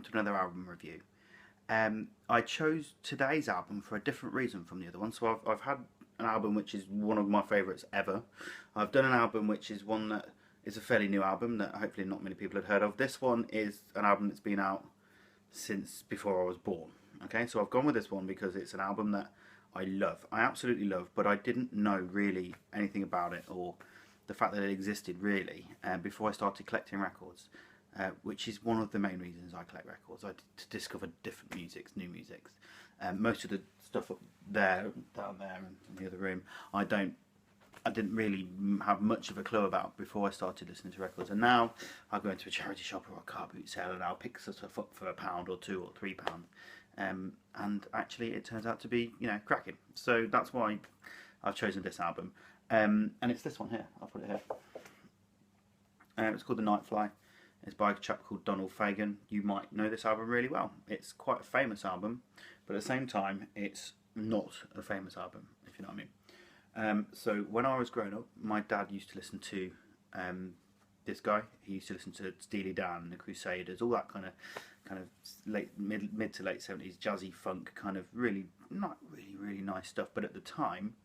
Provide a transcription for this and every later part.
to another album review. I chose today's album for a different reason from the other one. So I've had an album which is one of my favourites ever. I've done an album which is one that is a fairly new album that hopefully not many people had heard of. This one is an album that's been out since before I was born. Okay, so I've gone with this one because it's an album that I love. I absolutely love, but I didn't know really anything about it or the fact that it existed really before I started collecting records. Which is one of the main reasons I collect records. To discover different musics, new musics. Most of the stuff up there, down there, in the other room, I didn't really have much of a clue about before I started listening to records. And now I go into a charity shop or a car boot sale and I'll pick stuff up for £1 or £2 or £3. And actually, it turns out to be cracking. So that's why I've chosen this album. And it's this one here. I'll put it here. It's called the Nightfly. It's by a chap called Fagen. You might know this album really well. It's quite a famous album, but at the same time, it's not a famous album, if you know what I mean. So when I was growing up, my dad used to listen to this guy. He used to listen to Steely Dan, the Crusaders, all that kind of mid to late 70s jazzy funk, kind of really nice stuff. But at the time,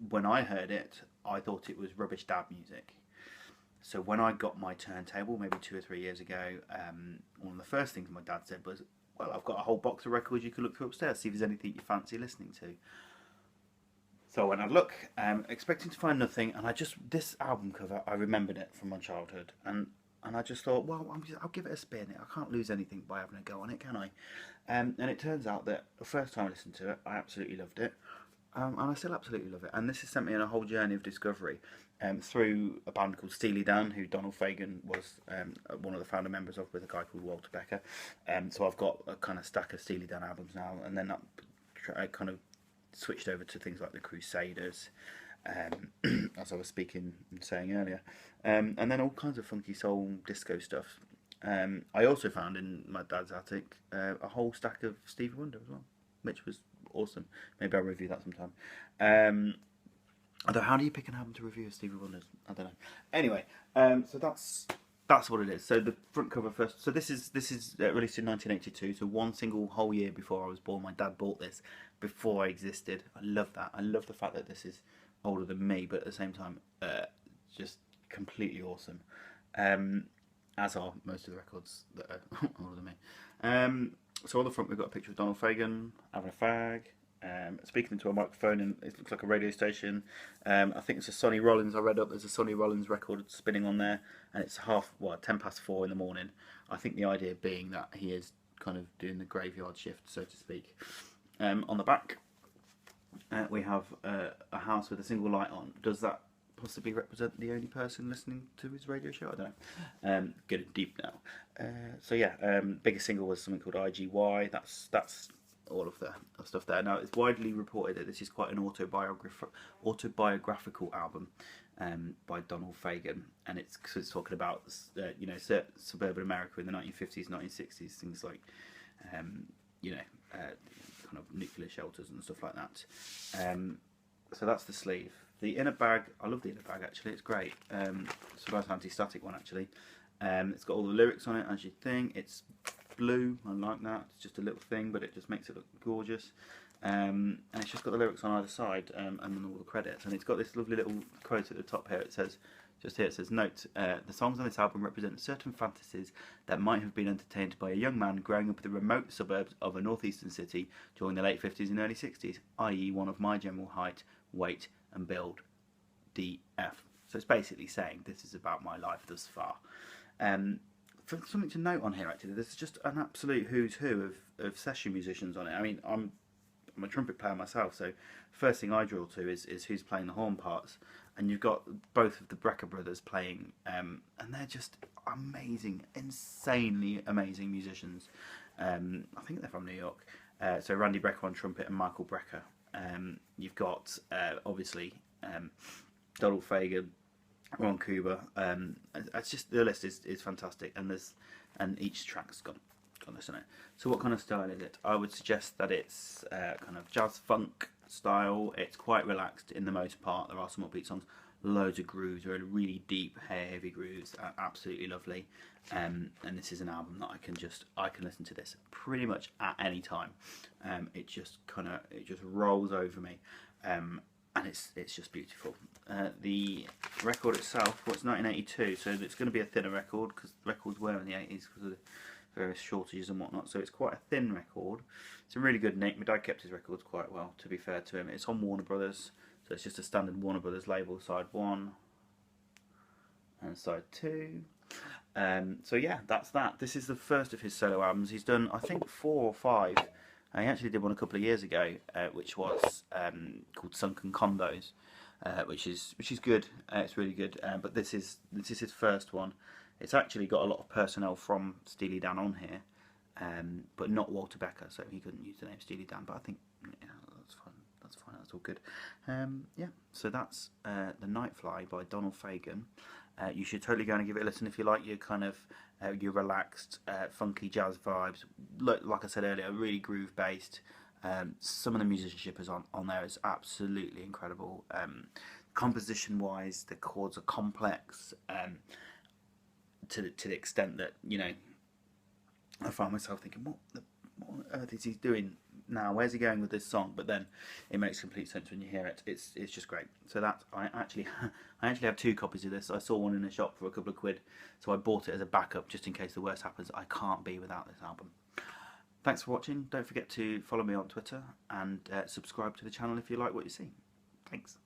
when I heard it, I thought it was rubbish dad music. So when I got my turntable, maybe 2 or 3 years ago, one of the first things my dad said was, well, I've got a whole box of records you can look through upstairs, see if there's anything you fancy listening to. So I went and had a look, expecting to find nothing, and this album cover, I remembered it from my childhood, and I just thought, well, I'll give it a spin. I can't lose anything by having a go on it, can I? And it turns out that the first time I listened to it, I absolutely loved it. And I still absolutely love it. And this has sent me on a whole journey of discovery through a band called Steely Dan, who Fagen was one of the founder members of, with a guy called Walter Becker. So I've got a kind of stack of Steely Dan albums now, and then I kind of switched over to things like the Crusaders, as I was speaking and saying earlier, and then all kinds of funky soul disco stuff. I also found in my dad's attic a whole stack of Stevie Wonder as well, which was awesome. Maybe I'll review that sometime. Although, how do you pick an album to review of Stevie Wonder? I don't know. Anyway, so that's what it is. So the front cover first. So this is released in 1982. So one single whole year before I was born. My dad bought this before I existed. I love that. I love the fact that this is older than me, but at the same time, just completely awesome. As are most of the records that are older than me. So on the front we've got a picture of Fagen having a fag, speaking into a microphone, and it looks like a radio station. I think it's a Sonny Rollins. I read up there's a Sonny Rollins record spinning on there, and it's 4:10 in the morning. I think the idea being that he is kind of doing the graveyard shift, so to speak. On the back we have a house with a single light on. Does that possibly represent the only person listening to his radio show? I don't know. Getting deep now. So yeah, biggest single was something called IGY. That's all of the stuff there. Now, it's widely reported that this is quite an autobiographical album by Fagen, and it's talking about suburban America in the 1950s, 1960s, things like kind of nuclear shelters and stuff like that. So that's the sleeve. The inner bag, I love the inner bag actually, it's great. It's a nice anti-static one actually. It's got all the lyrics on it, as you'd think. It's blue, I like that. It's just a little thing, but it just makes it look gorgeous. And it's just got the lyrics on either side, and then all the credits. And it's got this lovely little quote at the top here. It says, just here it says, note, the songs on this album represent certain fantasies that might have been entertained by a young man growing up in the remote suburbs of a northeastern city during the late 50s and early 60s, i.e. one of my general height, weight and build, DF. So it's basically saying this is about my life thus far. For something to note on here actually, there's just an absolute who's who of session musicians on it. I mean, I'm a trumpet player myself, so first thing I draw to is who's playing the horn parts, and you've got both of the Brecker brothers playing, and they're just amazing, insanely amazing musicians. I think they're from New York. So Randy Brecker on trumpet and Michael Brecker. You've got obviously Donald Fagen, Ron Kuba. It's just, the list is fantastic, and each track's got this in it. So what kind of style is it? I would suggest that it's kind of jazz funk style. It's quite relaxed in the most part. There are some upbeat songs. loads of grooves, really deep, heavy grooves, absolutely lovely. And this is an album that I can listen to this pretty much at any time. It just rolls over me, and it's just beautiful. The record itself, well, it's 1982, so it's going to be a thinner record because records were in the 80s because of the various shortages and whatnot. So it's quite a thin record. It's a really good nick. My dad kept his records quite well, to be fair to him. It's on Warner Brothers, so it's just a standard Warner Brothers label, side 1 and side 2. So yeah, that's that. This is the first of his solo albums. He's done, I think, 4 or 5. He actually did one a couple of years ago, which was called Sunken Condos, which is good. It's really good. But this is his first one. It's actually got a lot of personnel from Steely Dan on here, but not Walter Becker, so he couldn't use the name Steely Dan. But I think that's fine. That's fine. That's all good. Yeah. So that's the Nightfly by Donald Fagen. You should totally go and give it a listen if you like your kind of your relaxed, funky jazz vibes. Like I said earlier, really groove based. Some of the musicianship is on there is absolutely incredible. Composition wise, the chords are complex. To the extent that, you know, I find myself thinking, what on earth is he doing now? Where's he going with this song? But then it makes complete sense when you hear it. It's just great. So that I actually have 2 copies of this. I saw one in a shop for a couple of quid, so I bought it as a backup just in case the worst happens. I can't be without this album. Thanks for watching. Don't forget to follow me on Twitter and subscribe to the channel if you like what you see. Thanks.